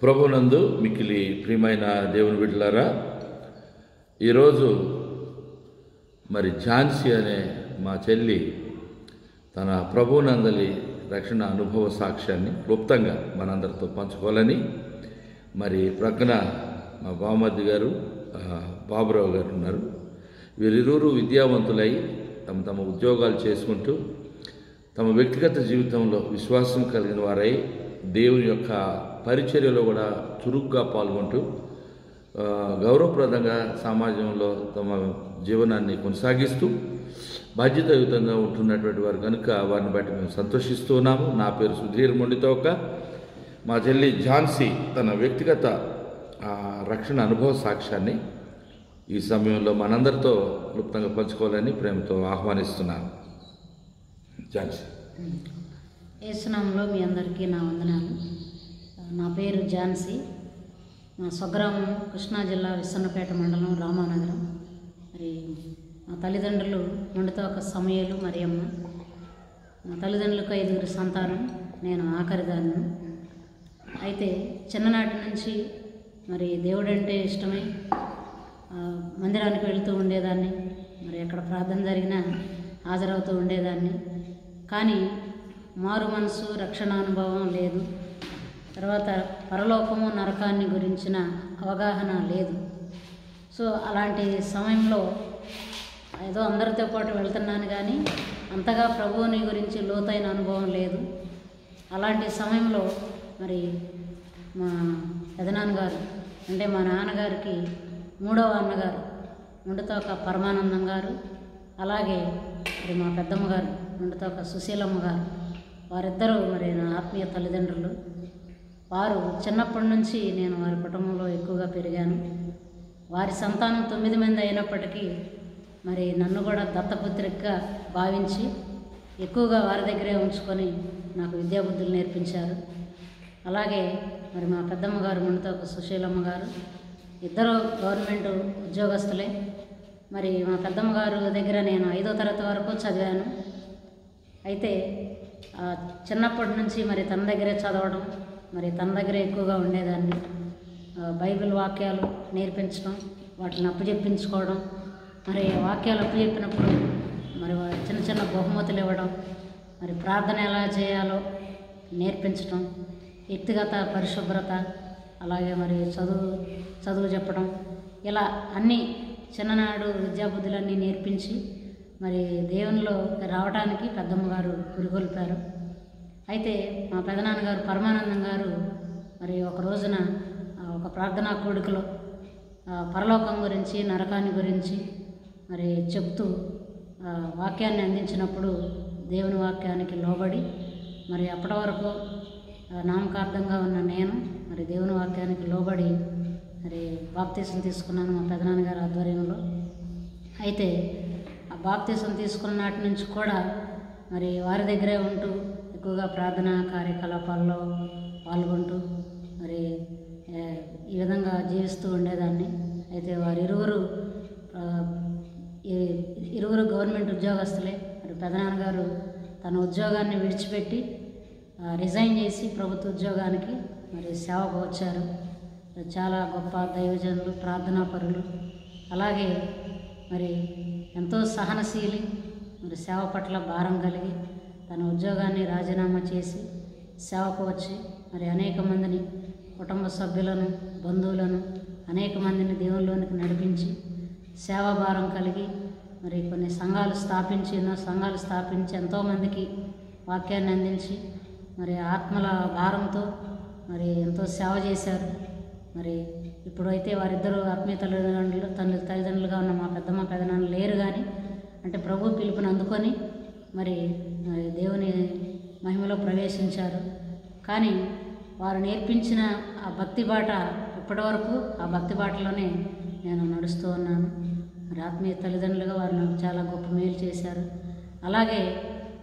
ప్రభునందు మిక్కిలి ప్రియమైన దేవుని బిడ్డలారా, ఈరోజు మరి ఝాన్సీ అనే మా చెల్లి తన ప్రభునందలి రక్షణ అనుభవ సాక్ష్యాన్ని క్లుప్తంగా మనందరితో పంచుకోవాలని మరి ప్రక్కన మా బామర్ది గారు బాబురావు గారు ఉన్నారు. వీరిరువురు విద్యావంతులై తమ తమ ఉద్యోగాలు చేసుకుంటూ తమ వ్యక్తిగత జీవితంలో విశ్వాసం కలిగిన వారై దేవుని యొక్క పరిచర్యలో కూడా చురుగ్గా పాల్గొంటూ గౌరవప్రదంగా సమాజంలో తమ జీవనాన్ని కొనసాగిస్తూ బాధ్యతాయుతంగా ఉంటున్నటువంటి వారు కనుక వారిని బట్టి మేము సంతోషిస్తూ ఉన్నాము. నా పేరు సుధీర్ మొండితోక. మా చెల్లి ఝాన్సీ తన వ్యక్తిగత రక్షణ అనుభవ సాక్ష్యాన్ని ఈ సమయంలో మనందరితో క్లుప్తంగా పంచుకోవాలని ప్రేమతో ఆహ్వానిస్తున్నాను. ఝాన్సీ. యేసునామంలో మీ అందరికీ నా వందనాలు. నా పేరు ఝాన్సీ. మా స్వగ్రామం కృష్ణా జిల్లా విస్సన్నపేట మండలం రామానగరం. మరి మా తల్లిదండ్రులు మొండితోక సమయలు మరియమ్మ. మా తల్లిదండ్రులకు 5 సంతానం, నేను ఆఖరిదాన్ని. అయితే చిన్ననాటి నుంచి మరి దేవుడంటే ఇష్టమై మందిరానికి వెళుతూ ఉండేదాన్ని. మరి ఎక్కడ ప్రార్థన జరిగినా హాజరవుతూ ఉండేదాన్ని. కానీ మారు మనసు, రక్షణ అనుభవం లేదు. తర్వాత పరలోకము నరకాన్ని గురించిన అవగాహన లేదు. సో అలాంటి సమయంలో ఏదో అందరితో పాటు వెళ్తున్నాను కానీ అంతగా ప్రభువుని గురించి లోతైన అనుభవం లేదు. అలాంటి సమయంలో మరి మా పెదనాన్నగారు అంటే మా నాన్నగారికి 3వ అన్నగారు మొండితోక పరమానందం గారు, అలాగే మరి మా పెద్దమ్మ గారు మొండితోక సుశీలమ్మ గారు, వారిద్దరూ మరి నా ఆత్మీయ తల్లిదండ్రులు. వారు చిన్నప్పటి నుంచి నేను వారి కుటుంబంలో ఎక్కువగా పెరిగాను. వారి సంతానం 9 మంది అయినప్పటికీ మరి నన్ను కూడా దత్తపుత్రికగా భావించి ఎక్కువగా వారి దగ్గరే ఉంచుకొని నాకు విద్యాబుద్ధులు నేర్పించారు. అలాగే మరి మా పెద్దమ్మ గారు మొండితోక సుశీలమ్మ గారు ఇద్దరు గవర్నమెంట్ ఉద్యోగస్తులే. మరి మా పెద్దమ్మ గారు దగ్గర నేను 5వ తరగతి వరకు చదివాను. అయితే చిన్నప్పటి నుంచి మరి తన దగ్గరే చదవడం, మరి తన దగ్గరే ఎక్కువగా ఉండేదాన్ని. బైబిల్ వాక్యాలు నేర్పించడం, వాటిని అప్పచెప్పించుకోవడం, మరి వాక్యాలు అప్పచెప్పినప్పుడు మరి చిన్న చిన్న బహుమతులు ఇవ్వడం, మరి ప్రార్థన ఎలా చేయాలో నేర్పించడం, వ్యక్తిగత పరిశుభ్రత, అలాగే మరి చదువు చెప్పడం, ఇలా అన్నీ చిన్ననాడు విద్యాబుద్ధులన్నీ నేర్పించి మరి దేవునిలో రావడానికి పెద్దమ్మ గారు పురిగొల్పారు. అయితే మా పెదనాన్నగారు పరమానందం గారు మరి ఒక రోజున ఒక ప్రార్థనా కూడికలో పరలోకం గురించి, నరకాన్ని గురించి మరి చెప్తూ వాక్యాన్ని అందించినప్పుడు దేవుని వాక్యానికి లోబడి మరి అప్పటి వరకు నామకార్థంగా ఉన్న నేను మరి దేవుని వాక్యానికి లోబడి మరి బాప్తీసం తీసుకున్నాను మా పెదనాన్నగారి ఆధ్వర్యంలో. అయితే ఆ బాప్తీసం తీసుకున్న నాటి నుంచి కూడా మరి వారి దగ్గరే ఉంటూ ఎక్కువగా ప్రార్థనా కార్యకలాపాల్లో పాల్గొంటూ మరి ఈ విధంగా జీవిస్తూ ఉండేదాన్ని. అయితే వారిరువురు గవర్నమెంట్ ఉద్యోగస్తులే. మరి పెదనాన్నగారు తన ఉద్యోగాన్ని విడిచిపెట్టి రిజైన్ చేసి ప్రభుత్వ ఉద్యోగానికి మరి సేవకు వచ్చారు. చాలా గొప్ప దైవజనులు, ప్రార్థనా పరులు, అలాగే మరి ఎంతో సహనశీలి, మరి సేవ పట్ల భారం కలిగి తన ఉద్యోగాన్ని రాజీనామా చేసి సేవకు వచ్చి మరి అనేక మందిని, కుటుంబ సభ్యులను, బంధువులను అనేక మందిని దేవునిలోనికి నడిపించి సేవాభారం కలిగి మరి కొన్ని సంఘాలు స్థాపించి, ఎన్నో సంఘాలు స్థాపించి ఎంతోమందికి వాక్యాన్ని అందించి మరి ఆత్మల భారంతో మరి ఎంతో సేవ చేశారు. మరి ఇప్పుడైతే వారిద్దరూ ఆత్మీయ తల్లిదండ్రులుగా ఉన్న మా పెద్దమ్మ పెదనాన్న లేరు. కానీ అంటే ప్రభు పిలుపుని అందుకొని మరి దేవుని మహిమలో ప్రవేశించారు. కానీ వారు నేర్పించిన ఆ భక్తి బాట ఇప్పటివరకు ఆ భక్తి బాటలోనే నేను నడుస్తూ ఉన్నాను. మరి ఆత్మీయ తల్లిదండ్రులుగా వారు నాకు చాలా గొప్ప మేలు చేశారు. అలాగే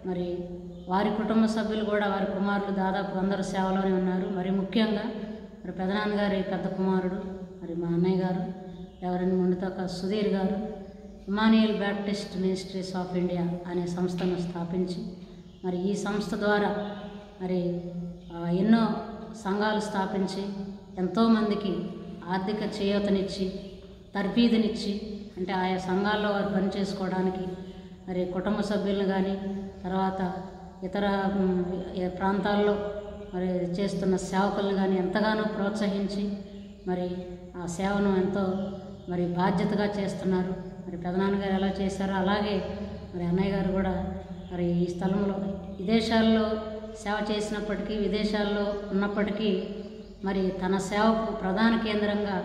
మరి వారి కుటుంబ సభ్యులు కూడా, వారి కుమారులు దాదాపు అందరూ సేవలోనే ఉన్నారు. మరి ముఖ్యంగా మరి పెదనాన్నగారి పెద్ద కుమారుడు మరి మా అన్నయ్య గారు రెవరెండ్ మొండితోక సుధీర్ గారు Emmanuel Baptist ministries of India అనే సంస్థను స్థాపించి మరి ఈ సంస్థ ద్వారా మరి ఎన్నో సంఘాలు స్థాపించి ఎంతోమందికి ఆర్థిక చేయూతనిచ్చి తర్ఫీదునిచ్చి, అంటే ఆయా సంఘాల్లో వారు పని చేసుకోవడానికి మరి కుటుంబ సభ్యులను కానీ తర్వాత ఇతర ప్రాంతాల్లో మరి చేస్తున్న సేవకులను కానీ ఎంతగానో ప్రోత్సహించి మరి ఆ సేవను ఎంతో మరి బాధ్యతగా చేస్తున్నారు. మరి పెదనాన్నగారు ఎలా చేశారో అలాగే మరి అన్నయ్య గారు కూడా మరి ఈ స్థలంలో విదేశాల్లో సేవ చేసినప్పటికీ, విదేశాల్లో ఉన్నప్పటికీ మరి తన సేవకు ప్రధాన కేంద్రంగా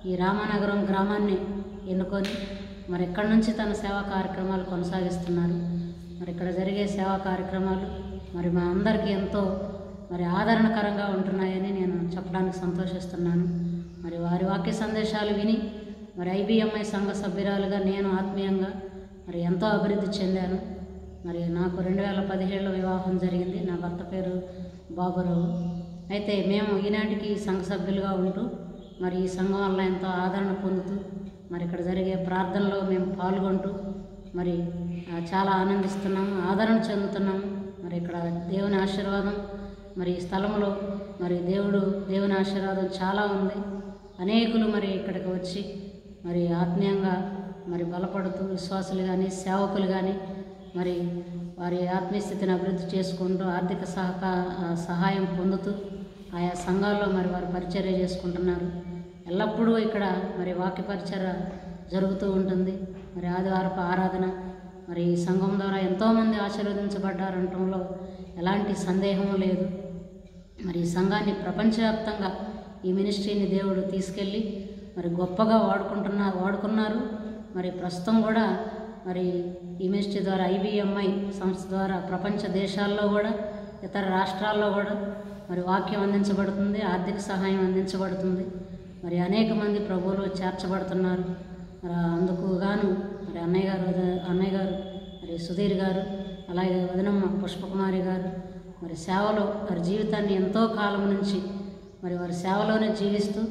ఈ రామానగరం గ్రామాన్ని ఎన్నుకొని మరి ఇక్కడి నుంచి తన సేవా కార్యక్రమాలు కొనసాగిస్తున్నారు. మరి ఇక్కడ జరిగే సేవా కార్యక్రమాలు మరి మా అందరికీ ఎంతో మరి ఆదరణకరంగా ఉంటున్నాయని నేను చెప్పడానికి సంతోషిస్తున్నాను. మరి వారి వాక్య సందేశాలు విని మరి IBMI సంఘ సభ్యురాలుగా నేను ఆత్మీయంగా మరి ఎంతో అభివృద్ధి చెందాను. మరి నాకు 2017లో వివాహం జరిగింది. నా భర్త పేరు బాబురావు. అయితే మేము ఈనాటికి సంఘ సభ్యులుగా ఉంటూ మరి ఈ సంఘం వల్ల ఎంతో ఆదరణ పొందుతూ మరి ఇక్కడ జరిగే ప్రార్థనలో మేము పాల్గొంటూ మరి చాలా ఆనందిస్తున్నాము, ఆదరణ చెందుతున్నాము. మరి ఇక్కడ దేవుని ఆశీర్వాదం మరి ఈ స్థలంలో మరి దేవుని ఆశీర్వాదం చాలా ఉంది. అనేకులు మరి ఇక్కడికి వచ్చి మరి ఆత్మీయంగా మరి బలపడుతూ విశ్వాసులు కానీ సేవకులు కానీ మరి వారి ఆత్మీయ స్థితిని అభివృద్ధి చేసుకుంటూ ఆర్థిక సహాయం పొందుతూ ఆయా సంఘాల్లో మరి వారు పరిచర్య చేసుకుంటున్నారు. ఎల్లప్పుడూ ఇక్కడ మరి వాక్య పరిచర్య జరుగుతూ ఉంటుంది. మరి ఆదివారపు ఆరాధన మరి ఈ సంఘం ద్వారా ఎంతోమంది ఆశీర్వదించబడ్డారంటంలో ఎలాంటి సందేహం లేదు. మరి ఈ సంఘాన్ని ప్రపంచవ్యాప్తంగా ఈ మినిస్ట్రీని దేవుడు తీసుకెళ్ళి మరి గొప్పగా వాడుకున్నారు. మరి ప్రస్తుతం కూడా మరి ఈ మినిస్ట్రీ ద్వారా IBMI సంస్థ ద్వారా ప్రపంచ దేశాల్లో కూడా ఇతర రాష్ట్రాల్లో కూడా మరి వాక్యం అందించబడుతుంది, ఆర్థిక సహాయం అందించబడుతుంది. మరి అనేక మంది ప్రభువులో చేర్చబడుతున్నారు. మరి అందుకు గాను మరి అన్నయ్య గారు మరి సుధీర్ గారు, అలాగే వదినమ్మ పుష్పకుమారి గారు మరి సేవలో వారి జీవితాన్ని ఎంతో కాలం నుంచి మరి వారి సేవలోనే జీవిస్తూ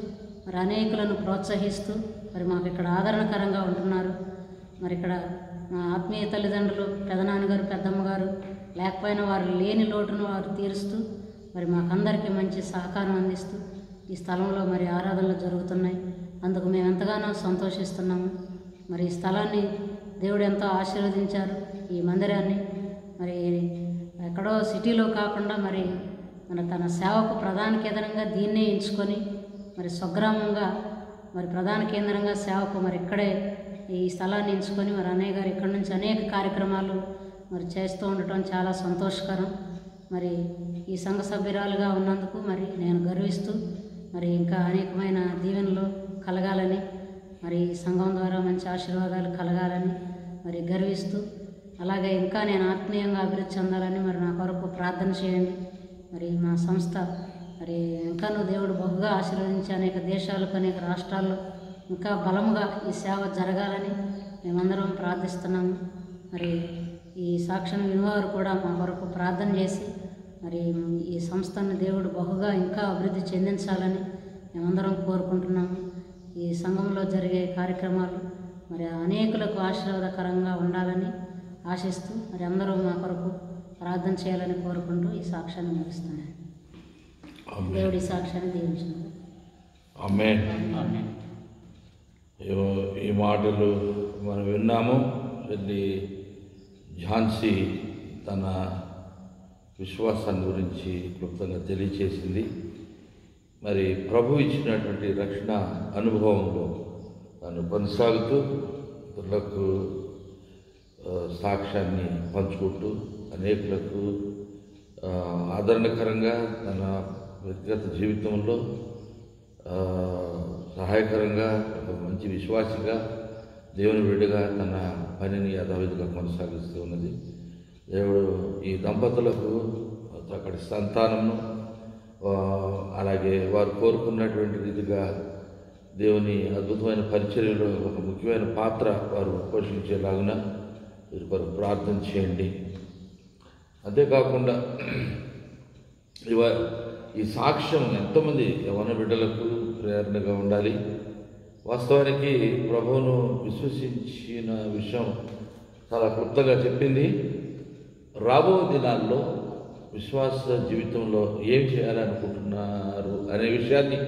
మరి అనేకులను ప్రోత్సహిస్తూ మరి మాకు ఇక్కడ ఆదరణకరంగా ఉంటున్నారు. మరి ఇక్కడ మా ఆత్మీయ తల్లిదండ్రులు పెదనాన్నగారు, పెద్దమ్మగారు లేకపోయినా వారు లేని లోటును వారు తీరుస్తూ మరి మాకందరికీ మంచి సహకారం అందిస్తూ ఈ స్థలంలో మరి ఆరాధనలు జరుగుతున్నాయి. అందుకు మేము ఎంతగానో సంతోషిస్తున్నాము. మరి ఈ స్థలాన్ని దేవుడు ఎంతో ఆశీర్వదించారు. ఈ మందిరాన్ని మరి ఎక్కడో సిటీలో కాకుండా మరి తన సేవకు ప్రధాన కేంద్రంగా దీన్నే ఎంచుకొని మరి స్వగ్రామంగా మరి ప్రధాన కేంద్రంగా సేవకు మరి ఇక్కడే ఈ స్థలాన్ని ఎంచుకొని మరి అన్నయ్య గారు ఇక్కడి నుంచి అనేక కార్యక్రమాలు మరి చేస్తూ ఉండటం చాలా సంతోషకరం. మరి ఈ సంఘ సభ్యురాలుగా ఉన్నందుకు మరి నేను గర్విస్తూ మరి ఇంకా అనేకమైన దీవెనలు కలగాలని మరి ఈ సంఘం ద్వారా మంచి ఆశీర్వాదాలు కలగాలని మరి గర్విస్తూ, అలాగే ఇంకా నేను ఆత్మీయంగా అభివృద్ధి చెందాలని మరి నా కొరకు ప్రార్థన చేయండి. మరి మా సంస్థ మరి ఇంకాను దేవుడు బహుగా ఆశీర్వదించి అనేక దేశాలకు అనేక రాష్ట్రాల్లో ఇంకా బలముగా ఈ సేవ జరగాలని మేమందరం ప్రార్థిస్తున్నాము. మరి ఈ సాక్ష్యం వినివారు కూడా మా కొరకు ప్రార్థన చేసి మరి ఈ సంస్థను దేవుడు బహుగా ఇంకా అభివృద్ధి చెందించాలని మేమందరం కోరుకుంటున్నాము. ఈ సంఘంలో జరిగే కార్యక్రమాలు మరి అనేకులకు ఆశీర్వాదకరంగా ఉండాలని ఆశిస్తూ మరి అందరూ మా కొరకు ప్రార్థన చేయాలని కోరుకుంటూ ఈ సాక్ష్యాన్ని ముగిస్తున్నాను. దేవుడి సాక్ష్యాన్ని దీవించున్నాను. ఆమేన్. ఈ మాటలు మనం విన్నాము. వెళ్ళి ఝాన్సీ తన విశ్వాసాన్ని గురించి క్లుప్తంగా తెలియచేసింది. మరి ప్రభు ఇచ్చినటువంటి రక్షణ అనుభవంలో తను కొనసాగుతూ ఇతరులకు సాక్ష్యాన్ని పంచుకుంటూ అనేకులకు ఆదరణకరంగా తన వ్యక్తిగత జీవితంలో సహాయకరంగా ఒక మంచి విశ్వాసిగా దేవుని బిడ్డగా తన పనిని యథావిధిగా కొనసాగిస్తూ ఉన్నది. దేవుడు ఈ దంపతులకు అక్కడి సంతానము అలాగే వారు కోరుకున్నటువంటి రీతిగా దేవుని అద్భుతమైన పరిచర్యలో ఒక ముఖ్యమైన పాత్ర వారు పోషించేలాగున వీరి కొరకు ప్రార్థన చేయండి. అంతేకాకుండా ఈ సాక్ష్యం ఎంతోమంది యవ్వన బిడ్డలకు ప్రేరణగా ఉండాలి. వాస్తవానికి ప్రభువును విశ్వసించిన విషయం చాలా క్లుప్తంగా చెప్పింది. రాబో దినాల్లో విశ్వాస జీవితంలో ఏం చేయాలనుకుంటున్నారు అనే విషయాన్ని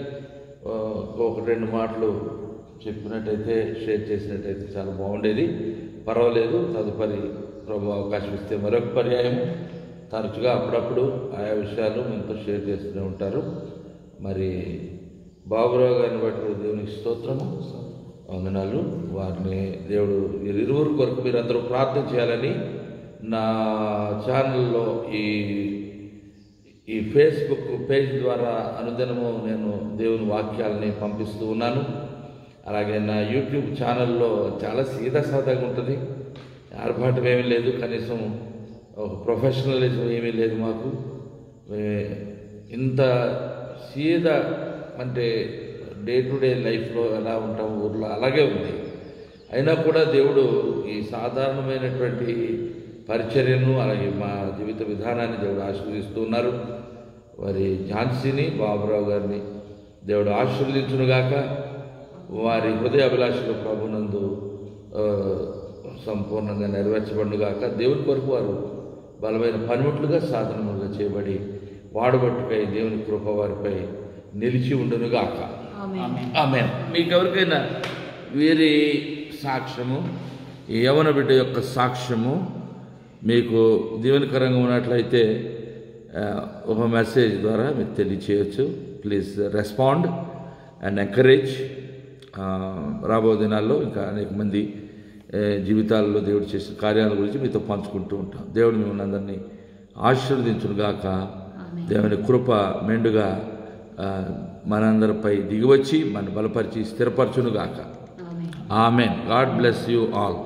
ఒక రెండు మాటలు చెప్పినట్టయితే, షేర్ చేసినట్టయితే చాలా బాగుండేది. పర్వాలేదు, తదుపరి ప్రభు అవకాశం ఇస్తే మరొక పర్యాయం తరచుగా అప్పుడప్పుడు ఆయా విషయాలు మనతో షేర్ చేస్తూనే ఉంటారు. మరి బాబురావు గారిని బట్టి దేవునికి స్తోత్రము, వందనాలు. వారిని దేవుడు వీరిరువురు కొరకు మీరందరూ ప్రార్థన చేయాలని నా ఛానల్లో ఈ ఫేస్బుక్ పేజ్ ద్వారా అనుదినము నేను దేవుని వాక్యాలని పంపిస్తూ ఉన్నాను. అలాగే నా యూట్యూబ్ ఛానల్లో చాలా సాదాగా ఉంటుంది, ఆర్భాటం ఏమీ లేదు, కనీసం ఒక ప్రొఫెషనలిజం ఏమీ లేదు మాకు. ఇంత సీదా అంటే డే టు డే లైఫ్లో ఎలా ఉంటాం ఊర్లో అలాగే ఉంది. అయినా కూడా దేవుడు ఈ సాధారణమైనటువంటి పరిచర్యను అలాగే మా జీవిత విధానాన్ని దేవుడు ఆశీర్వదిస్తూ ఉన్నారు. వారి ఝాన్సీని, బాబురావు గారిని దేవుడు ఆశీర్వదించునుగాక. వారి హృదయ అభిలాషలు ప్రభునందు సంపూర్ణంగా నెరవేర్చబడుగాక. దేవుని కొరకు వారు బలమైన పనిముట్లుగా సాధనములుగా చేయబడి వాడబట్టుకై దేవుని కృప వారిపై నిలిచి ఉండునుగాక. ఆమేన్. మీకు ఎవరికైనా వీరి సాక్ష్యము, ఈ యవన బిడ్డ యొక్క సాక్ష్యము మీకు దీవెనకరంగా ఉన్నట్లయితే ఒక మెసేజ్ ద్వారా మీకు తెలియచేయచ్చు. Please respond and encourage. రాబో దినాల్లో ఇంకా అనేక మంది జీవితాల్లో దేవుడు చేసిన కార్యాల గురించి మీతో పంచుకుంటూ ఉంటాం. దేవుడు మిమ్మల్ని అందరినీ ఆశీర్వదించునుగాక. దేవుని కృప మెండుగా మనందరిపై దిగివచ్చి మన బలపరిచి స్థిరపరచునుగాక. Amen. God bless you all.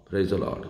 Praise the lord.